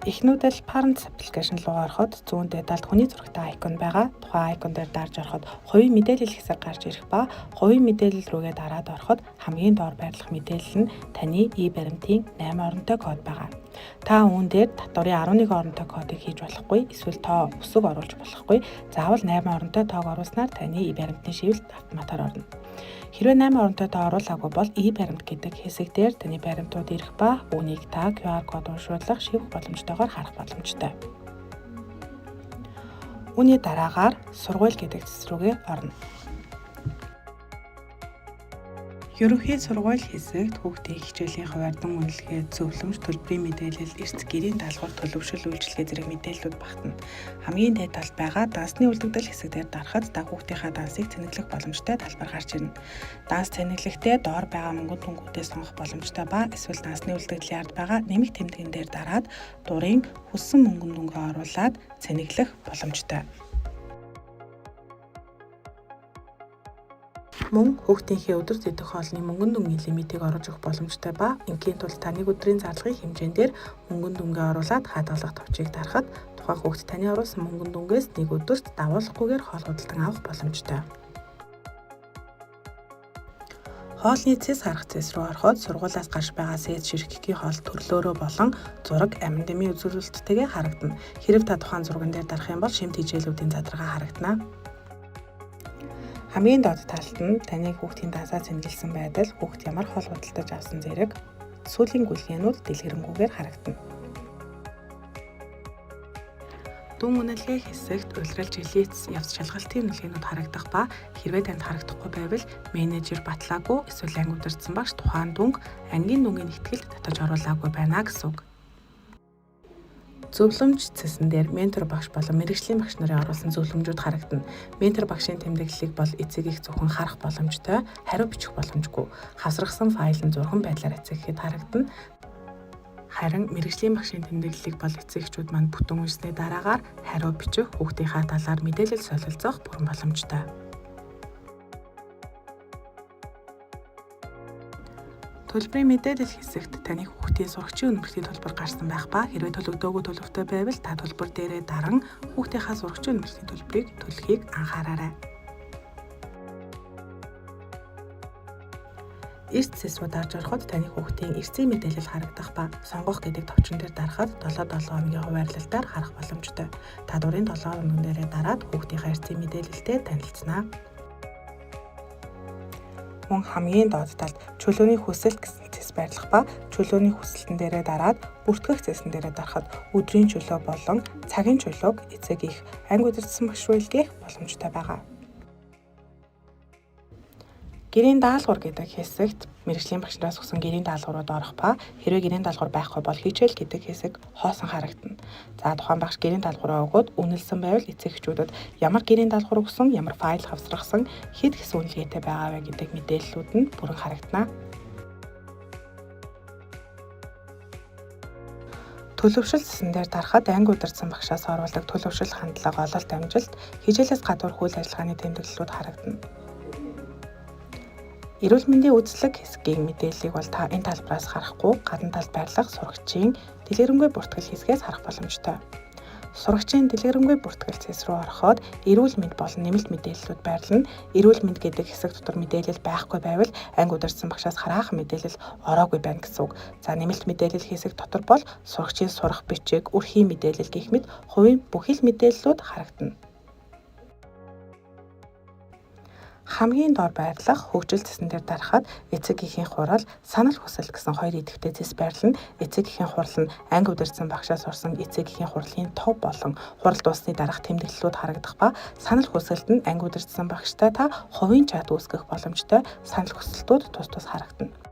Эхнүүдэл Parents application руу ороход зүүн талд хүний зурагтай айкон байгаа. Тухайн айкон дээр дарж ороход хувийн мэдээлэл хэсэг гарч ирэх ба хувийн мэдээлэл рүүгээ дараад ороход хамгийн доор байрлах мэдээлэл нь таны баримтын 8 оронтой код байгаа. Та үүн дээр татварын 11 оронтой кодыг хийж болохгүй, эсвэл тоо өсөг оруулж болохгүй. Заавал 8 оронтой тоог оруулснаар таны баримтын шивэлд автоматар орно. Хэрвээ 8 оронтой тоо оруулаагүй бол баримт гэдэг хэсэг дээр таны баримтууд ирэх ба үүнийг та QR код уншуулах шивэх боломжтойгоор харах боломжтой. Үүний дараагаар сургууль гэдэг цэс рүүгээ орно. Ерөнхий сургууль хэсэгт хүүхдийн хичээлийн хуваардан үнэлгээ, зөвлөмж, төлбөрийн мэдээлэл, эрс гэрийн даалгавар, төлөвшил, үйлчилгээ зэрэг мэдээллүүд багтана. Хамгийн дээд талд байгаа дансны үлдэгдэл хэсэгээр дарахад та хүүхдийнхээ дансыг цэнэглэх боломжтой талбар гарч ирнэ. Данс цэнэглэхдээ доор байгаа мөнгөнд түнгүүдээ сонгох боломжтой ба эсвэл дансны үлдэгдлийн ард байгаа нэмэх тэмдгэн дээр дараад дурын хүссэн мөнгөнд дүнгээ оруулаад цэнэглэх боломжтой. Мөн хүүхдийнхээ өдөр зэдэх хоолны мөнгөн дүнгийн лимитийг оруулж өгөх боломжтой ба ингийн тулд та нэг өдрийн зарлагын хэмжээндээр мөнгөн дүнгээ оруулаад хадгалах товчийг дарахад тухайн хүүхд таны оруулсан мөнгөн дүнгээс нэг өдөрт давуулахгүйгээр хоол худалдан авах боломжтой. Хоолны цэс харах цэс рүү ороход сургуулиас гарч байгаа сэт ширхгийн хоол төрлөөрөө болон зураг, амин дэмийн үзүүлэлттэйгээ харагдана. Хэрэв та тухайн зурган дээр дарах юм бол шимт хичээлүүдийн задаргаа харагдана. Хамгийн доод талд нь таны хүүхдийн дансаа цэнгэлсэн байдал, хүүхд ямар хоол худалдаж авсан зэрэг, сүүлийн гүйлгээнүүд дэлгэрэнгүйгээр харагдана. Дүн үнэлгээ хэсэгт улирал жилийц явц шалгалтын үнэлгээнүүд харагдах ба хэрвээ танд харагдахгүй байвал менежер батлаагүй эсвэл анги удирдсан багш тухайн дүнг ангийн дүнгийн ихтгэлд татаж оруулаагүй байна гэсэн үг. Зөвлөмж цэсэн дээр ментор багш болон мэргэжлийн багш нарын оруулсан зөвлөмжүүд харагдана. Ментор багшийн тэмдэглэлийг бол эцэг их зөвхөн харах боломжтой, хариу бичих боломжгүй. Хавсрагсан файл нь зурхан байдлаар эцэгхэд харагдана. Харин мэргэжлийн багшийн тэмдэглэлийг бол эцэг эхчүүд манд бүтэн уншсны дараагаар хариу бичих, хүүхдийнхээ талаар мэдээлэл солилцох бүрэн боломжтой. Төлбөрийн мэдээлэл хэсэгт таны хүүхдийн сурагчийн үнэмшлийн төлбөр гарсан байх ба хэрвээ төлөгдөөгүй төлөвтэй байвал та төлбөр дээрээ даран хүүхдийнхээ сурагчийн үнэмшлийн төлбөрийг төлөхийг анхаараарай. Эрс цэс рүү дарж ороход таны хүүхдийн эрсийн мэдээлэл харагдах ба сонгох гэдэг товчон дээр дарахад 7-7 хоногийн хуваарлалтаар харах боломжтой. Та дурын 7 хоног дээрээ дараад хүүхдийнхээ эрсийн мэдээлэлтэй танилцсанаа. Мөн хамгийн доод талд чөлөөний хүсэлт гэсэн цэс байрлах ба чөлөөний хүсэлтэн дээрээ дараад бүртгэх цэсэн дээрээ дарахад өдрийн чөлөө болон цагийн чөлөөг эцэг их анги удирдсан багш руу илгээх боломжтой байгаа. Гэрийн даалгавар гэдэг хэсэгт мэргэжлийн багшнараас өгсөн гэрийн даалгаврууд орох ба хэрвээ гэрийн даалгавар байхгүй бол хичээл гэдэг хэсэг хоосон харагдана. За тухайн багш гэрийн даалгавраа өгөөд үнэлсэн байвал эцэг эхчүүдэд ямар гэрийн даалгавар өгсөн, ямар файл хавсрагсан, хэд хэсэг үнэлгээтэй байгаа вэ гэдэг мэдээллүүд нь бүрэн харагдана. Төлөвшил цэсэн дээр дарахад анги удирдсан багшаас оруулдаг төлөвшил хандлага, ололт амжилт, хичээлээс гадуур үйл ажиллагааны тэмдэглэлүүд харагдана. Эрүүл мэндийн үзлэг хэсгийн мэдээллийг бол та энэ талбараас харахгүй гадна талд байрлах сурагчийн дэлгэрэнгүй бүртгэл хэсгээс харах боломжтой. Сурагчийн дэлгэрэнгүй бүртгэл цэс рүү ороход эрүүл мэнд болон нэмэлт мэдээллүүд байрлана. Эрүүл мэнд гэдэг хэсэг дотор мэдээлэл байхгүй байвал анги удирдсан багшаас хараахан мэдээлэл ороогүй байна гэсэн үг. За нэмэлт мэдээлэл хэсэг дотор бол сурагчийн сурах бичиг, үрхийн мэдээлэл гэх мэт хувийн бүхэл мэдээллүүд харагдана. Хамгийн доор байрлах хөгжил цэсэн дээр дарахад эцэг эхийн хурал, санал хүсэл гэсэн хоёр идэвхтэй цэс байрлана. Эцэг эхийн хурал нь анги удирдсан багшаас сурсан эцэг эхийн хурлын төв болон хурал дуусны дараах тэмдэглэлүүд харагдах ба санал хүсэлт нь анги удирдсан багштай та хувийн чат үүсгэх боломжтой санал хүсэлтүүд тус харагдана.